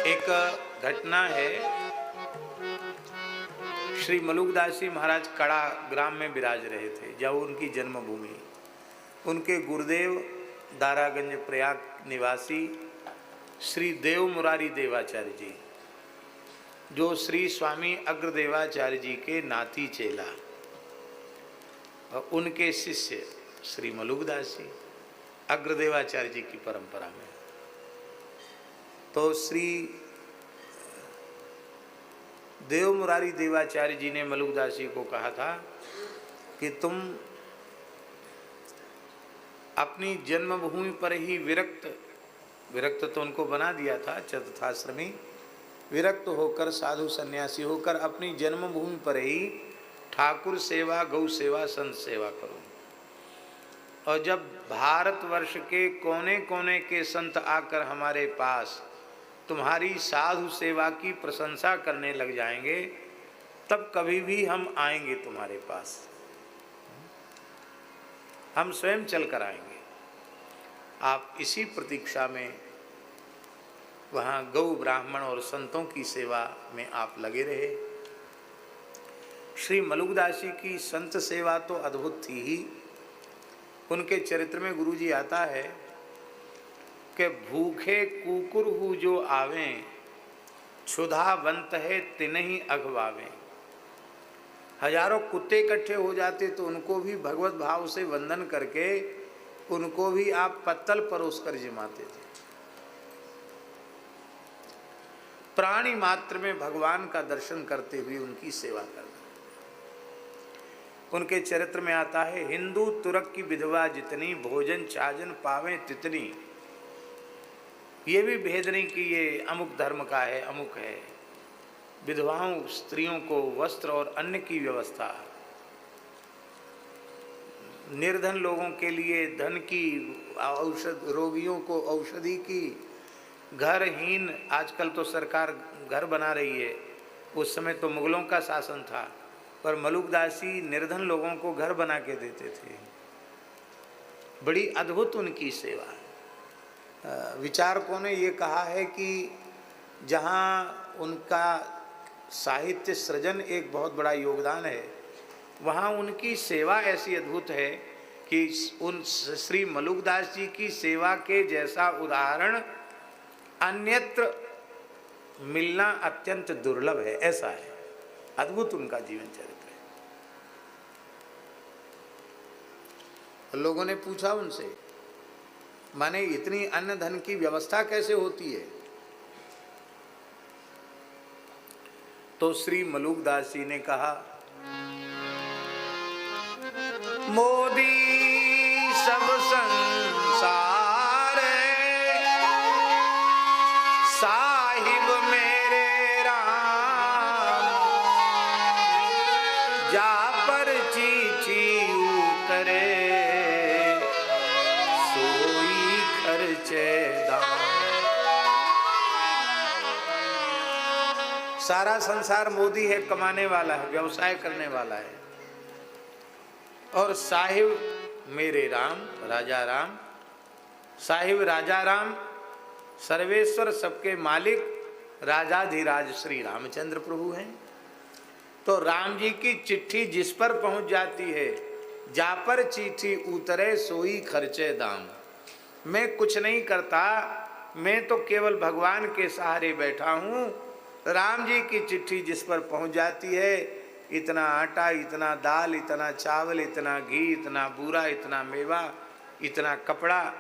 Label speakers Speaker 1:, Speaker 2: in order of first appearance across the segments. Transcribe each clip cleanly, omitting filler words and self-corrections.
Speaker 1: एक घटना है। श्री मलुकदास जी महाराज कड़ा ग्राम में विराज रहे थे, जब उनकी जन्मभूमि। उनके गुरुदेव दारागंज प्रयाग निवासी श्री देव मुरारी देवाचार्य जी, जो श्री स्वामी अग्रदेवाचार्य जी के नाती चेला और उनके शिष्य श्री मलुकदास जी अग्रदेवाचार्य जी की परंपरा में। तो श्री देव मुरारी देवाचार्य जी ने मलुकदास जी को कहा था कि तुम अपनी जन्मभूमि पर ही विरक्त तो उनको बना दिया था, चतुर्थाश्रमी विरक्त होकर साधु सन्यासी होकर अपनी जन्मभूमि पर ही ठाकुर सेवा, गौ सेवा, संत सेवा करो। और जब भारतवर्ष के कोने कोने के संत आकर हमारे पास तुम्हारी साधु सेवा की प्रशंसा करने लग जाएंगे, तब कभी भी हम आएंगे तुम्हारे पास, हम स्वयं चल कर आएंगे। आप इसी प्रतीक्षा में वहाँ गौ, ब्राह्मण और संतों की सेवा में आप लगे रहे। श्री मलुकदास जी की संत सेवा तो अद्भुत थी ही। उनके चरित्र में गुरुजी आता है कि भूखे कुकुर हु जो आवें, क्षुधावंत है तिन्हि अघवावें। हजारों कुत्ते इकट्ठे हो जाते तो उनको भी भगवत भाव से वंदन करके उनको भी आप पत्तल परोस कर जिमाते थे। प्राणी मात्र में भगवान का दर्शन करते हुए उनकी सेवा करना। उनके चरित्र में आता है, हिंदू तुरक की विधवा जितनी, भोजन छाजन पावे तितनी। ये भी भेद नहीं कि ये अमुक धर्म का है, अमुक है। विधवाओं स्त्रियों को वस्त्र और अन्न की व्यवस्था, निर्धन लोगों के लिए धन की, औषध रोगियों को औषधि की, घरहीन, आजकल तो सरकार घर बना रही है, उस समय तो मुगलों का शासन था, पर मलुकदास जी निर्धन लोगों को घर बना के देते थे। बड़ी अद्भुत उनकी सेवा। विचारकों ने ये कहा है कि जहाँ उनका साहित्य सृजन एक बहुत बड़ा योगदान है, वहाँ उनकी सेवा ऐसी अद्भुत है कि उन श्री मलुकदास जी की सेवा के जैसा उदाहरण अन्यत्र मिलना अत्यंत दुर्लभ है। ऐसा है, अद्भुत उनका जीवन चरित्र है। लोगों ने पूछा उनसे, माने इतनी अन्न धन की व्यवस्था कैसे होती है? तो श्री मलुकदास जी ने कहा, मोदी सब संसार साहिब मेरे राम, जा पर चिट्ठी उतरे सोई खर्चे दाम। सारा संसार मोदी है, कमाने वाला है, व्यवसाय करने वाला है, और साहिब मेरे राम, राजा राम। साहिब राजा राम, सर्वेश्वर सबके मालिक राजाधिराज श्री रामचंद्र प्रभु हैं। तो राम जी की चिट्ठी जिस पर पहुंच जाती है, जा पर चिट्ठी उतरे सोई खर्चे दाम। मैं कुछ नहीं करता, मैं तो केवल भगवान के सहारे बैठा हूँ। राम जी की चिट्ठी जिस पर पहुंच जाती है, इतना आटा, इतना दाल, इतना चावल, इतना घी, इतना बूरा, इतना मेवा, इतना कपड़ा,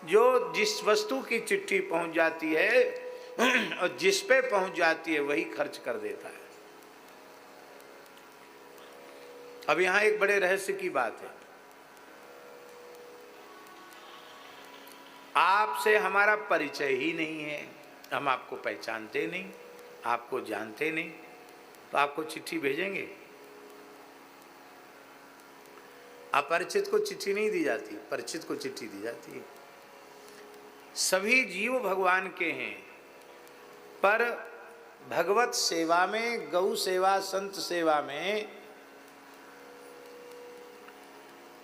Speaker 1: जो जिस वस्तु की चिट्ठी पहुंच जाती है और जिस पे पहुंच जाती है वही खर्च कर देता है। अब यहां एक बड़े रहस्य की बात है। आपसे हमारा परिचय ही नहीं है, हम आपको पहचानते नहीं, आपको जानते नहीं, तो आपको चिट्ठी भेजेंगे? अपरिचित को चिट्ठी नहीं दी जाती, परिचित को चिट्ठी दी जाती है। सभी जीव भगवान के हैं, पर भगवत सेवा में, गौ सेवा, संत सेवा में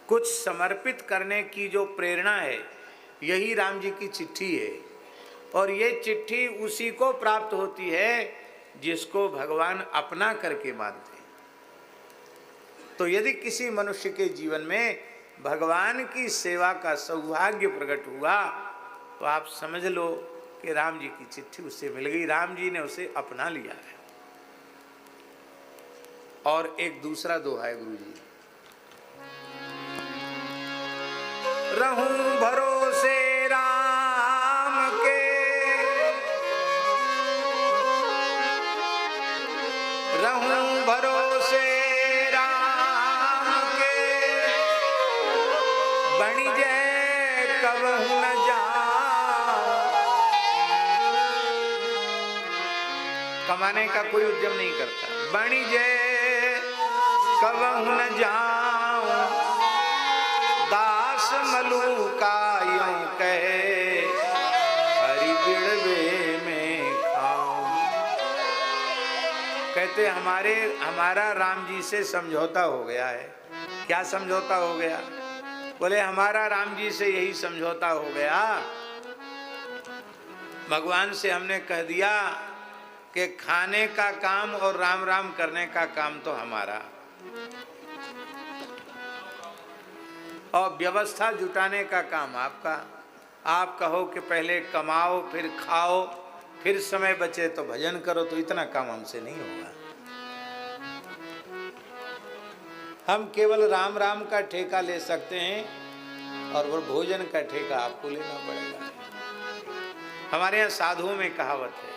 Speaker 1: कुछ समर्पित करने की जो प्रेरणा है, यही राम जी की चिट्ठी है। और ये चिट्ठी उसी को प्राप्त होती है जिसको भगवान अपना करके मानते हैं। तो यदि किसी मनुष्य के जीवन में भगवान की सेवा का सौभाग्य प्रकट हुआ तो आप समझ लो कि राम जी की चिट्ठी उससे मिल गई, राम जी ने उसे अपना लिया है। और एक दूसरा दोहा है गुरु जी, रहूं भरोसे राम के, रहूं भरोसे राम के, बणि जय कबहु न जाऊं। कमाने का कोई उद्यम नहीं करता, बणि जय कबहु न जाऊं, दास मलूका यूं कहे, हरि बिड़वे में खाऊं। कहते हमारा राम जी से समझौता हो गया है। क्या समझौता हो गया? बोले हमारा राम जी से यही समझौता हो गया, भगवान से हमने कह दिया कि खाने का काम और राम राम करने का काम तो हमारा, और व्यवस्था जुटाने का काम आपका। आप कहो कि पहले कमाओ फिर खाओ फिर समय बचे तो भजन करो, तो इतना काम हमसे नहीं होगा। हम केवल राम राम का ठेका ले सकते हैं और वो भोजन का ठेका आपको लेना पड़ेगा। हमारे यहाँ साधुओं में कहावत है,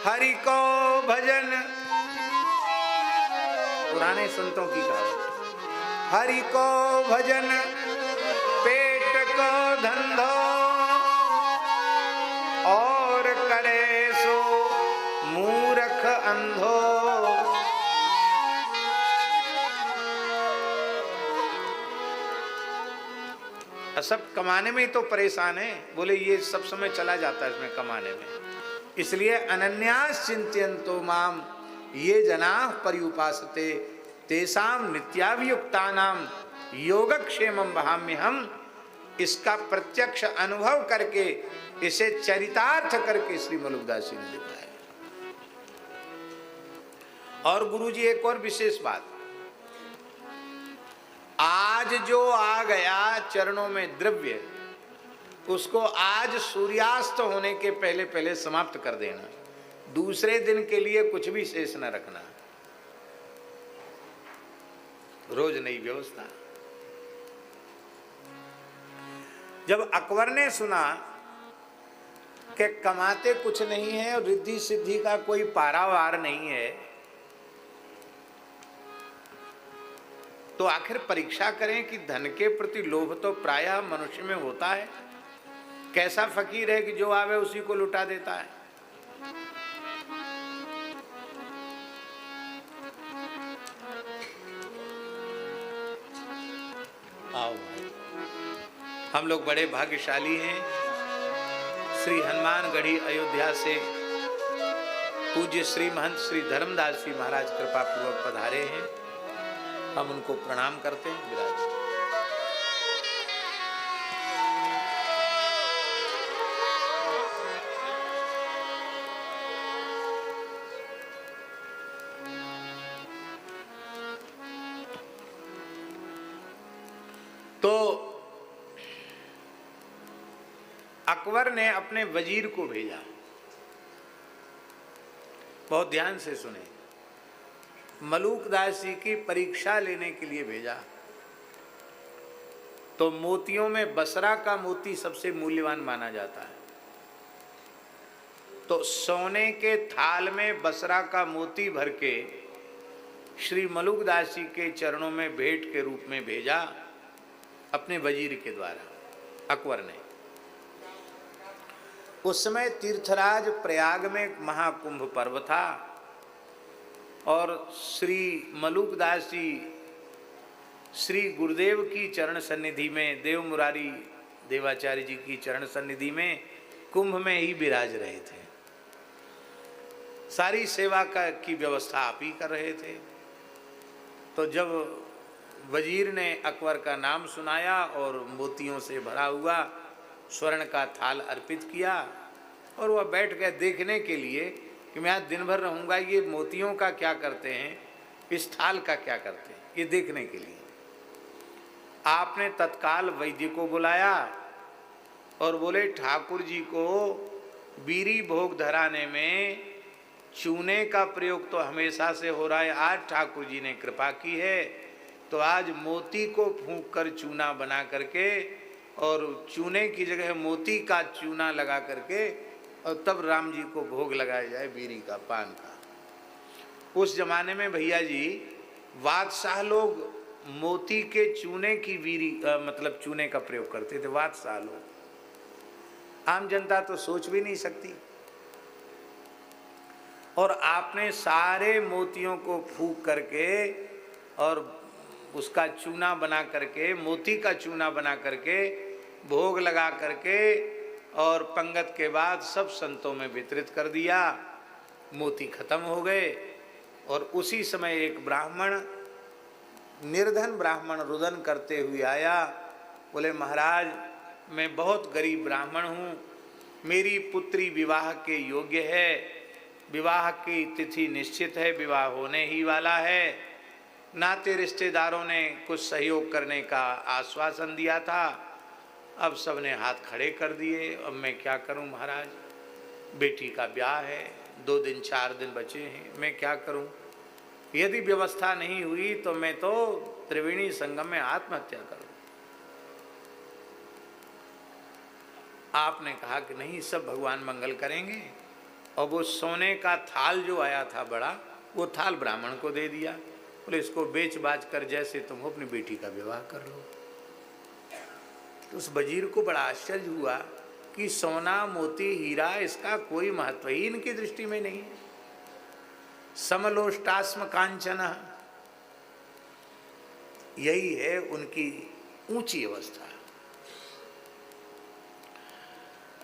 Speaker 1: हरि को भजन, पुराने संतों की कहावत, हरि को भजन पेट को धंधो, और करे सो मूर्ख अंधो। सब कमाने में ही तो परेशान है। बोले ये सब समय चला जाता है इसमें कमाने में, इसलिए अनन्यास चिंत्यन्तो माम ये जनाः पर्युपासते तेषां नित्याभियुक्तानां योगक्षेमं वहाम्यहम्। इसका प्रत्यक्ष अनुभव करके, इसे चरितार्थ करके श्री मलुकदास जी ने लिखा है। और गुरुजी एक और विशेष बात, आज जो आ गया चरणों में द्रव्य, उसको आज सूर्यास्त होने के पहले पहले समाप्त कर देना, दूसरे दिन के लिए कुछ भी शेष न रखना। रोज नई व्यवस्था। जब अकबर ने सुना कि कमाते कुछ नहीं है और रिद्धि सिद्धि का कोई पारावार नहीं है, तो आखिर परीक्षा करें कि धन के प्रति लोभ तो प्रायः मनुष्य में होता है। कैसा फकीर है कि जो आवे उसी को लुटा देता है। आओ हम लोग बड़े भाग्यशाली हैं। श्री हनुमानगढ़ी अयोध्या से पूज्य श्री महंत श्री धर्मदास जी महाराज कृपा पूर्वक पधारे हैं। हम उनको प्रणाम करते हैं। विराज तो अकबर ने अपने वजीर को भेजा, बहुत ध्यान से सुने, मलूकदास जी की परीक्षा लेने के लिए भेजा। तो मोतियों में बसरा का मोती सबसे मूल्यवान माना जाता है, तो सोने के थाल में बसरा का मोती भर के श्री मलूकदास जी के चरणों में भेंट के रूप में भेजा अपने वजीर के द्वारा अकबर ने। उस समय तीर्थराज प्रयाग में महाकुंभ पर्व था और श्री मलूकदास जी श्री गुरुदेव की चरण सन्निधि में, देव मुरारी देवाचार्य जी की चरण सन्निधि में कुंभ में ही विराज रहे थे। सारी सेवा की व्यवस्था आप ही कर रहे थे। तो जब वजीर ने अकबर का नाम सुनाया और मोतियों से भरा हुआ स्वर्ण का थाल अर्पित किया और वह बैठ गए देखने के लिए कि मैं आज दिन भर रहूँगा, ये मोतियों का क्या करते हैं, इस थाल का क्या करते हैं, ये देखने के लिए। आपने तत्काल वैद्य को बुलाया और बोले ठाकुर जी को बीरी भोग धराने में चूने का प्रयोग तो हमेशा से हो रहा है, आज ठाकुर जी ने कृपा की है तो आज मोती को फूंक कर चूना बना करके और चूने की जगह मोती का चूना लगा करके और तब राम जी को भोग लगाया जाए बीरी का, पान का। उस जमाने में भैया जी बादशाह लोग मोती के चूने की बीरी मतलब चूने का प्रयोग करते थे, बादशाह लोग। आम जनता तो सोच भी नहीं सकती। और आपने सारे मोतियों को फूंक करके और उसका चूना बना करके, मोती का चूना बना करके भोग लगा करके और पंगत के बाद सब संतों में वितरित कर दिया। मोती खत्म हो गए और उसी समय एक ब्राह्मण, निर्धन ब्राह्मण रुदन करते हुए आया। बोले महाराज मैं बहुत गरीब ब्राह्मण हूँ, मेरी पुत्री विवाह के योग्य है, विवाह की तिथि निश्चित है, विवाह होने ही वाला है, नाते रिश्तेदारों ने कुछ सहयोग करने का आश्वासन दिया था, अब सबने हाथ खड़े कर दिए, अब मैं क्या करूं महाराज, बेटी का ब्याह है, 2 दिन 4 दिन बचे हैं, मैं क्या करूं, यदि व्यवस्था नहीं हुई तो मैं तो त्रिवेणी संगम में आत्महत्या करूं। आपने कहा कि नहीं, सब भगवान मंगल करेंगे। और वो सोने का थाल जो आया था बड़ा, वो थाल ब्राह्मण को दे दिया। बोले इसको बेच बाच कर जैसे तुम हो अपनी बेटी का विवाह कर लो। तो उस वजीर को बड़ा आश्चर्य हुआ कि सोना मोती हीरा इसका कोई महत्व ही इनकी दृष्टि में नहीं है। समलोष्टास्म कांचन, यही है उनकी ऊंची अवस्था।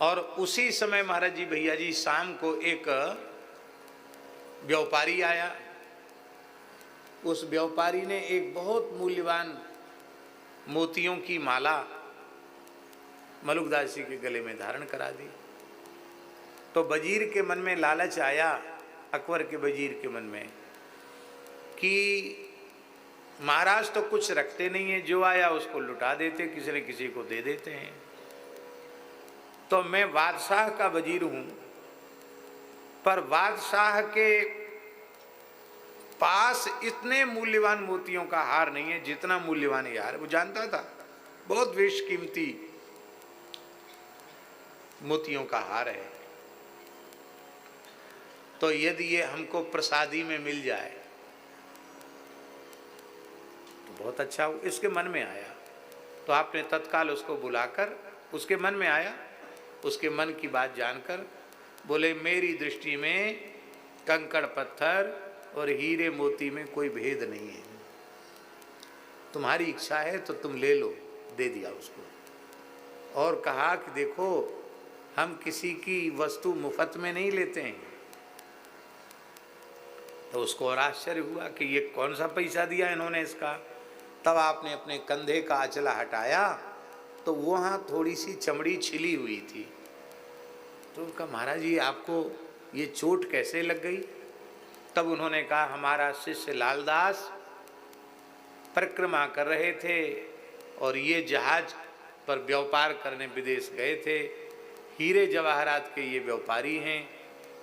Speaker 1: और उसी समय महाराज जी भैया जी शाम को एक व्यापारी आया। उस व्यापारी ने एक बहुत मूल्यवान मोतियों की माला मलुकदास जी के गले में धारण करा दी। तो वजीर के मन में लालच आया, अकबर के वजीर के मन में, कि महाराज तो कुछ रखते नहीं है, जो आया उसको लुटा देते, किसी न किसी को दे देते हैं। तो मैं बादशाह का वजीर हूं, पर बादशाह के पास इतने मूल्यवान मोतियों का हार नहीं है जितना मूल्यवान ये हार। वो जानता था बहुत बेशकीमती मोतियों का हार है, तो यदि ये हमको प्रसादी में मिल जाए तो बहुत अच्छा हो। इसके मन में आया तो आपने तत्काल उसको बुलाकर, उसके मन में आया, उसके मन की बात जानकर बोले मेरी दृष्टि में कंकड़ पत्थर और हीरे मोती में कोई भेद नहीं है, तुम्हारी इच्छा है तो तुम ले लो। दे दिया उसको और कहा कि देखो हम किसी की वस्तु मुफ्त में नहीं लेते हैं। तो उसको और आश्चर्य हुआ कि ये कौन सा पैसा दिया इन्होंने इसका। तब आपने अपने कंधे का आंचला हटाया तो वहाँ थोड़ी सी चमड़ी छिली हुई थी। तो उनका महाराज जी आपको ये चोट कैसे लग गई। तब उन्होंने कहा हमारा शिष्य लालदास परिक्रमा कर रहे थे और ये जहाज पर व्यापार करने विदेश गए थे, हीरे जवाहरात के ये व्यापारी हैं,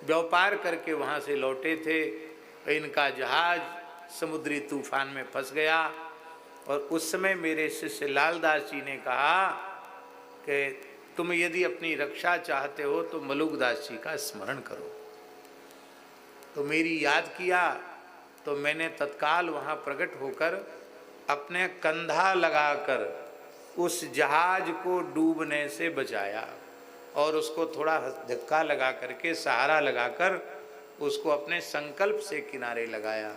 Speaker 1: व्यापार करके वहाँ से लौटे थे, इनका जहाज समुद्री तूफान में फंस गया और उस समय मेरे शिष्य लालदास जी ने कहा कि तुम यदि अपनी रक्षा चाहते हो तो मलुकदास जी का स्मरण करो। तो मेरी याद किया तो मैंने तत्काल वहाँ प्रकट होकर अपने कंधा लगाकर उस जहाज को डूबने से बचाया और उसको थोड़ा धक्का लगा करके, सहारा लगाकर उसको अपने संकल्प से किनारे लगाया।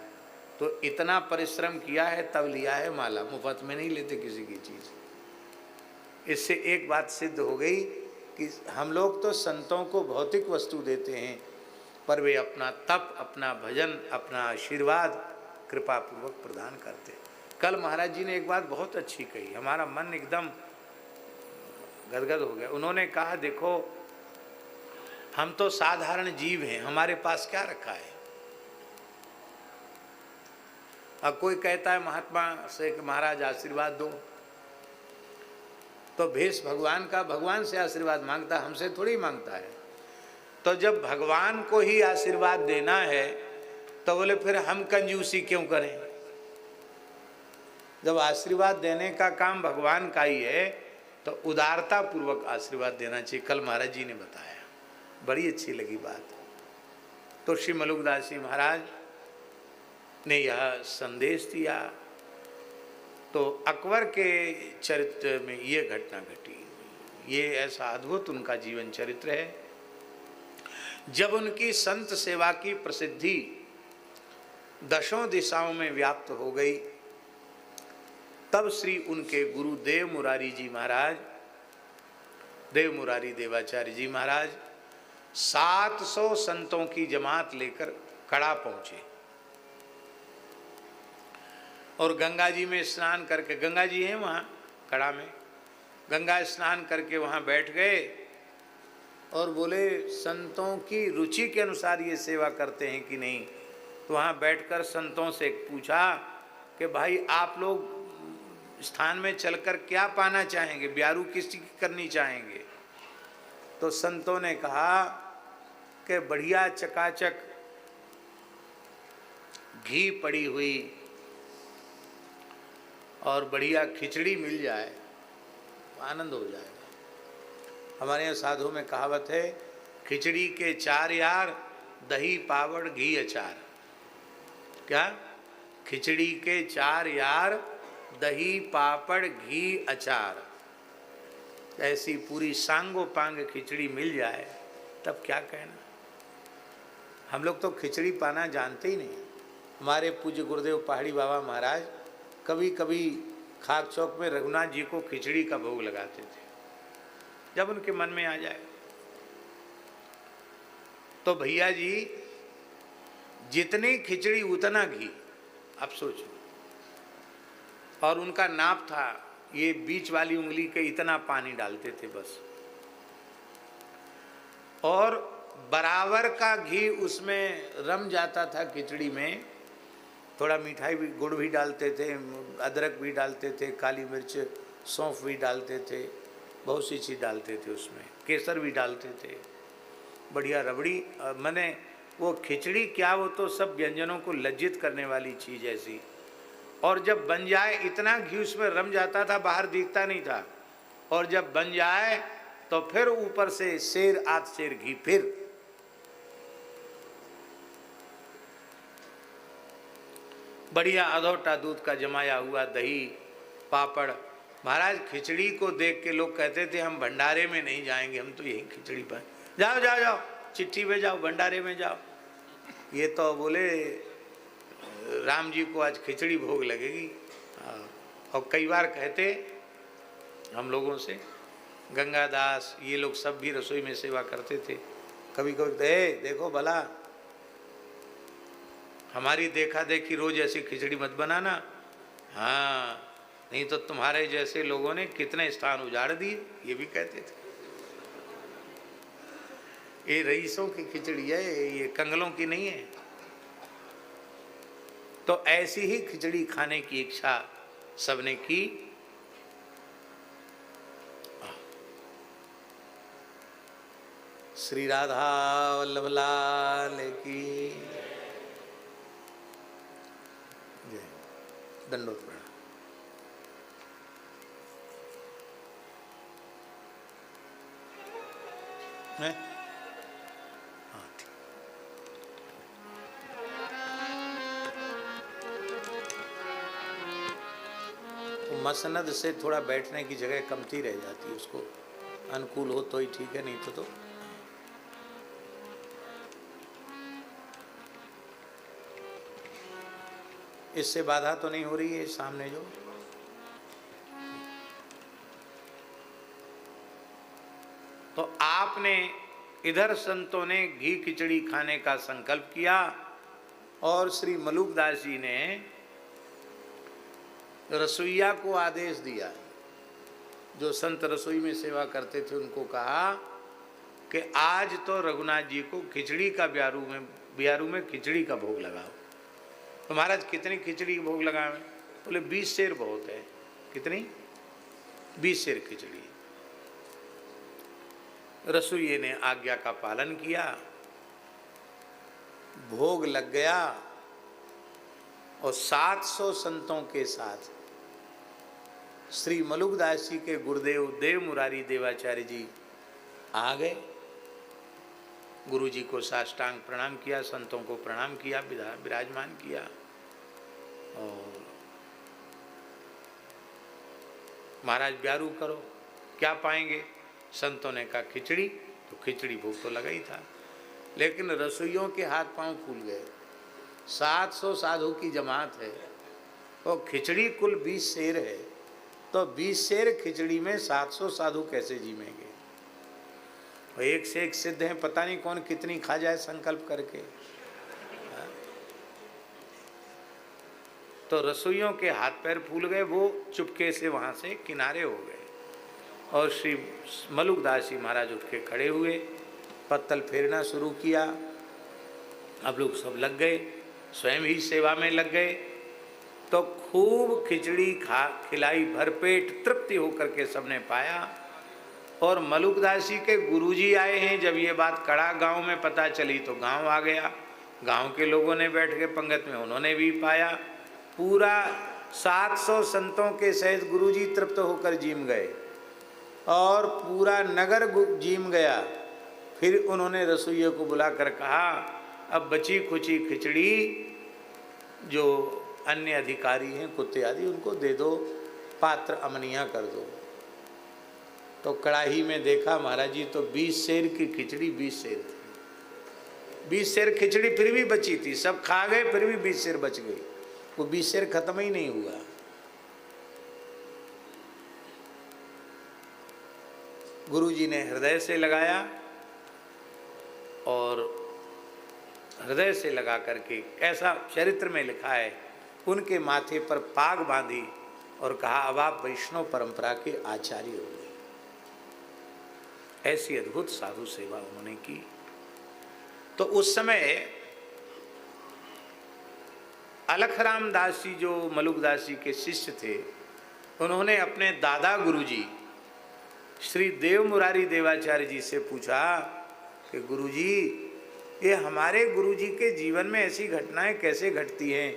Speaker 1: तो इतना परिश्रम किया है तब लिया है माला, मुफ्त में नहीं लेते किसी की चीज़। इससे एक बात सिद्ध हो गई कि हम लोग तो संतों को भौतिक वस्तु देते हैं पर वे अपना तप, अपना भजन, अपना आशीर्वाद कृपापूर्वक प्रदान करते हैं। कल महाराज जी ने एक बात बहुत अच्छी कही, हमारा मन एकदम गदगद हो गया। उन्होंने कहा देखो हम तो साधारण जीव हैं, हमारे पास क्या रखा है। अब कोई कहता है महात्मा से कि महाराज आशीर्वाद दो, तो भेष भगवान का, भगवान से आशीर्वाद मांगता, हमसे थोड़ी मांगता है। तो जब भगवान को ही आशीर्वाद देना है तो बोले फिर हम कंजूसी क्यों करें। जब आशीर्वाद देने का काम भगवान का ही है तो उदारता पूर्वक आशीर्वाद देना चाहिए। कल महाराज जी ने बताया, बड़ी अच्छी लगी बात। तो श्री मलुकदास जी महाराज ने यह संदेश दिया। तो अकबर के चरित्र में ये घटना घटी, ये ऐसा अद्भुत उनका जीवन चरित्र है। जब उनकी संत सेवा की प्रसिद्धि दशों दिशाओं में व्याप्त हो गई, तब श्री उनके गुरु देव मुरारी जी महाराज, देव मुरारी देवाचार्य जी महाराज 700 संतों की जमात लेकर कड़ा पहुंचे और गंगा जी में स्नान करके, गंगा जी हैं वहाँ कड़ा में, गंगा स्नान करके वहाँ बैठ गए और बोले संतों की रुचि के अनुसार ये सेवा करते हैं कि नहीं। तो वहाँ बैठकर संतों से पूछा कि भाई आप लोग स्थान में चलकर क्या पाना चाहेंगे, ब्यारू किसकी करनी चाहेंगे। तो संतों ने कहा कि बढ़िया चकाचक घी पड़ी हुई और बढ़िया खिचड़ी मिल जाए तो आनंद हो जाएगा। हमारे यहाँ साधु में कहावत है, खिचड़ी के 4 यार, दही पावड़ घी अचार। क्या? खिचड़ी के 4 यार, दही पापड़ घी अचार। ऐसी पूरी सांगो पांग खिचड़ी मिल जाए तब क्या कहना। हम लोग तो खिचड़ी पाना जानते ही नहीं। हमारे पूज्य गुरुदेव पहाड़ी बाबा महाराज कभी कभी खाक चौक में रघुनाथ जी को खिचड़ी का भोग लगाते थे, जब उनके मन में आ जाए। तो भैया जी जितनी खिचड़ी उतना घी, आप सोचो। और उनका नाप था, ये बीच वाली उंगली के इतना पानी डालते थे बस, और बराबर का घी उसमें रम जाता था खिचड़ी में। थोड़ा मिठाई भी, गुड़ भी डालते थे, अदरक भी डालते थे, काली मिर्च सौंफ भी डालते थे, बहुत सी चीज़ डालते थे उसमें, केसर भी डालते थे, बढ़िया रबड़ी। मैंने वो खिचड़ी क्या, वो तो सब व्यंजनों को लज्जित करने वाली चीज़ ऐसी। और जब बन जाए इतना घी उसमें रम जाता था, बाहर दिखता नहीं था। और जब बन जाए तो फिर ऊपर से सेर आध सेर घी, फिर बढ़िया अधोटा दूध का जमाया हुआ दही पापड़। महाराज खिचड़ी को देख के लोग कहते थे हम भंडारे में नहीं जाएंगे, हम तो यही खिचड़ी पर जाओ जाओ जाओ, चिट्ठी में जाओ, भंडारे में जाओ। ये तो बोले राम जी को आज खिचड़ी भोग लगेगी। और कई बार कहते हम लोगों से, गंगादास ये लोग सब भी रसोई में सेवा करते थे, कभी कभी देखो भला हमारी देखा देखी रोज ऐसी खिचड़ी मत बनाना, हाँ नहीं तो तुम्हारे जैसे लोगों ने कितने स्थान उजाड़ दिए, ये भी कहते थे। ये रईसों की खिचड़ी है, ये कंगलों की नहीं है। तो ऐसी ही खिचड़ी खाने की इच्छा सबने की। श्री राधा वल्लभ लाल की जय। दंडोत प्रणाम। हाँ ठीक। तो मसनद से थोड़ा बैठने की जगह कमती रह जाती है, उसको अनुकूल हो तो ही ठीक है, नहीं तो इससे बाधा तो नहीं हो रही है सामने जो। तो आपने इधर संतों ने घी खिचड़ी खाने का संकल्प किया और श्री मलुकदास जी ने रसोइया को आदेश दिया, जो संत रसोई में सेवा करते थे उनको कहा कि आज तो रघुनाथ जी को खिचड़ी का ब्यारू में खिचड़ी का भोग लगाओ। तो महाराज कितनी खिचड़ी का भोग लगावे? बोले 20 सेर बहुत है। कितनी? 20 सेर खिचड़ी। रसोइये ने आज्ञा का पालन किया, भोग लग गया और 700 संतों के साथ श्री मलुकदास जी के गुरुदेव देव मुरारी देवाचार्य जी आ गए। गुरु जी को साष्टांग प्रणाम किया, संतों को प्रणाम किया, विराजमान किया और महाराज ब्यारू करो, क्या पाएंगे? संतों ने कहा खिचड़ी। तो खिचड़ी भोग तो लगा ही था, लेकिन रसोइयों के हाथ पांव फूल गए। 700 साधु की जमात है और खिचड़ी कुल 20 सेर है, तो 20 सेर खिचड़ी में 700 साधु कैसे जीवेंगे? और एक से एक सिद्ध हैं, पता नहीं कौन कितनी खा जाए संकल्प करके। तो रसोइयों के हाथ पैर फूल गए, वो चुपके से वहां से किनारे हो गए और श्री मलुकदास जी महाराज उठ के खड़े हुए, पत्तल फेरना शुरू किया। अब लोग सब लग गए, स्वयं ही सेवा में लग गए। तो खूब खिचड़ी खिलाई, भरपेट तृप्ति होकर के सबने पाया। और मलुकदास जी के गुरुजी आए हैं। जब ये बात कड़ा गांव में पता चली तो गांव आ गया, गांव के लोगों ने बैठ के पंगत में उन्होंने भी पाया। पूरा 700 संतों के सहित गुरुजी तृप्त होकर जीम गए और पूरा नगर जीम गया। फिर उन्होंने रसोइये को बुलाकर कहा, अब बची खुची खिचड़ी जो अन्य अधिकारी हैं, कुत्ते आदि, उनको दे दो, पात्र अमनिया कर दो। तो कड़ाही में देखा महाराज जी, तो 20 सेर की खिचड़ी 20 सेर थी। 20 सेर खिचड़ी फिर भी बची थी, सब खा गए, फिर भी 20 सेर बच गई। वो 20 सेर खत्म ही नहीं हुआ। गुरु जी ने हृदय से लगाया और हृदय से लगा करके, ऐसा चरित्र में लिखा है, उनके माथे पर पाग बांधी और कहा, अब आप वैष्णव परंपरा के आचार्य हो गए। ऐसी अद्भुत साधु सेवा उन्होंने की। तो उस समय अलखराम दास जी जो मलुकदास जी के शिष्य थे, उन्होंने अपने दादा गुरुजी श्री देव मुरारी देवाचार्य जी से पूछा कि गुरुजी, ये हमारे गुरुजी के जीवन में ऐसी घटनाएं कैसे घटती हैं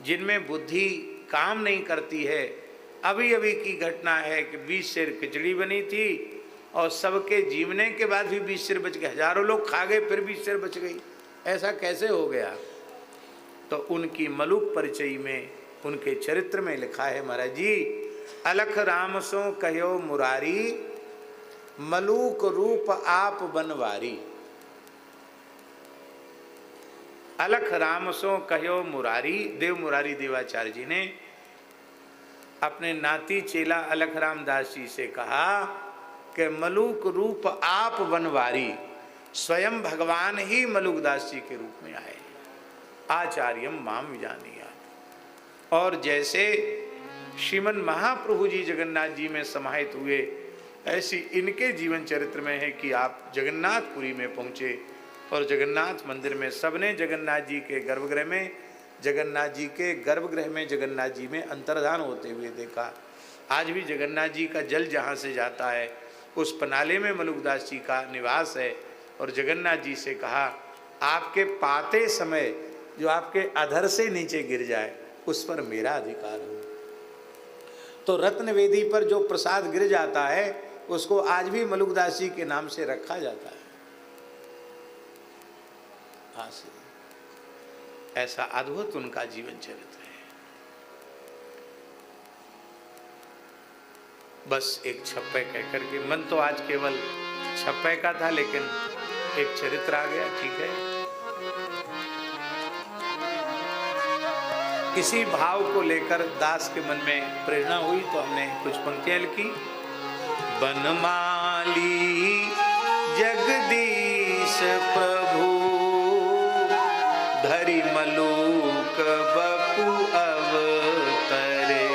Speaker 1: जिनमें बुद्धि काम नहीं करती है? अभी अभी की घटना है कि 20 सेर खिचड़ी बनी थी और सबके जीवने के बाद भी 20 सेर बच गए। हजारों लोग खा गए, फिर 20 सेर बच गई। ऐसा कैसे हो गया? तो उनकी मलुक परिचय में, उनके चरित्र में लिखा है महाराज जी, अलख राम सो कहो मुरारी, मलूक रूप आप बनवारी। अलख राम सो कहो मुरारी, देव मुरारी देवाचार्य जी ने अपने नाती चेला अलख राम दास जी से कहा कि मलूक रूप आप बनवारी। स्वयं भगवान ही मलुकदास जी के रूप में आए। आचार्यम माम विजानिया। और जैसे श्रीमन महाप्रभु जी जगन्नाथ जी में समाहित हुए, ऐसी इनके जीवन चरित्र में है कि आप जगन्नाथपुरी में पहुँचे और जगन्नाथ मंदिर में सबने जगन्नाथ जी के गर्भगृह में, जगन्नाथ जी के गर्भगृह में जगन्नाथ जी में अंतर्धान होते हुए देखा। आज भी जगन्नाथ जी का जल जहाँ से जाता है उस पनाले में मलुकदास जी का निवास है। और जगन्नाथ जी से कहा, आपके पाते समय जो आपके अधर से नीचे गिर जाए उस पर मेरा अधिकार हो। तो रत्न वेदी पर जो प्रसाद गिर जाता है उसको आज भी मलुकदास जी के नाम से रखा जाता है। हाँ से ऐसा अद्भुत उनका जीवन चरित्र है। बस एक छप्पे कह करके, मन तो आज केवल छप्पे का था, लेकिन एक चरित्र आ गया, ठीक है। इसी भाव को लेकर दास के मन में प्रेरणा हुई तो हमने कुछ पंक्तियां लिखी। बनमाली जगदीश प्रभु, धरि मलूक बपु अवतरे,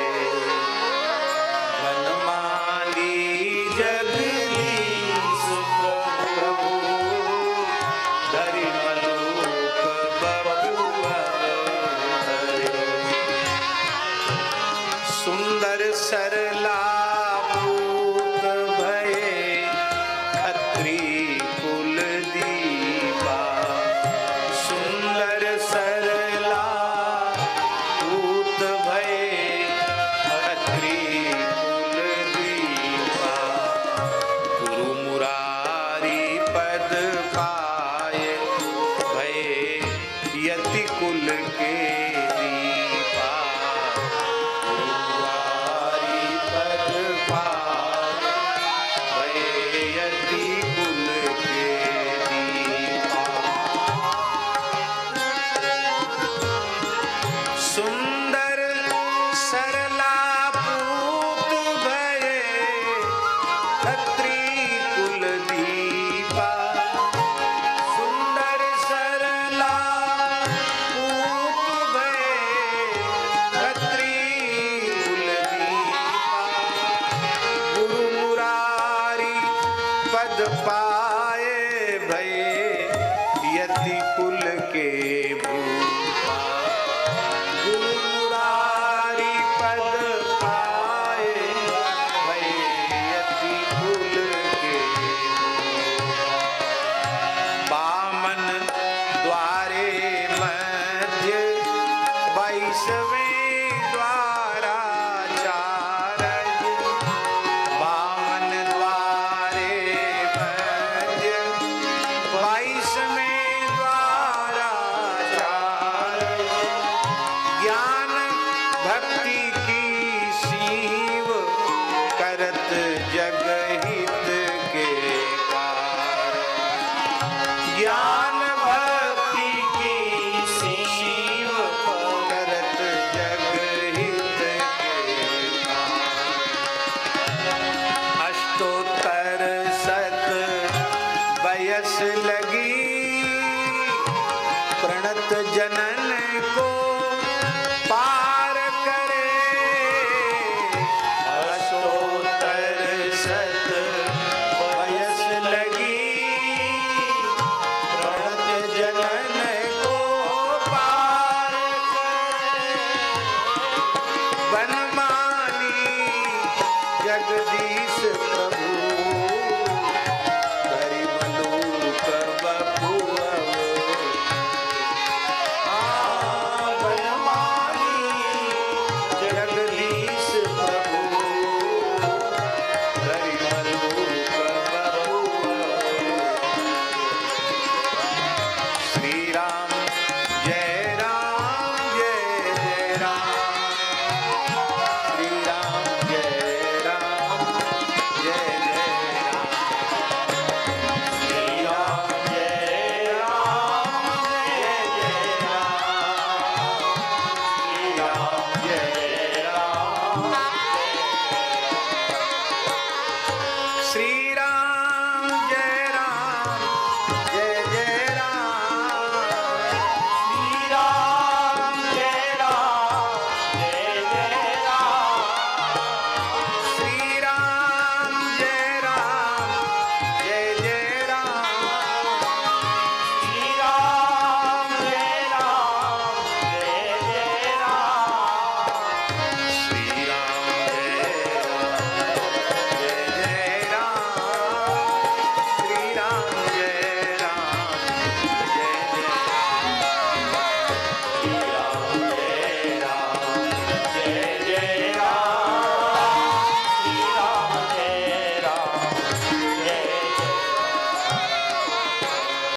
Speaker 1: पद पा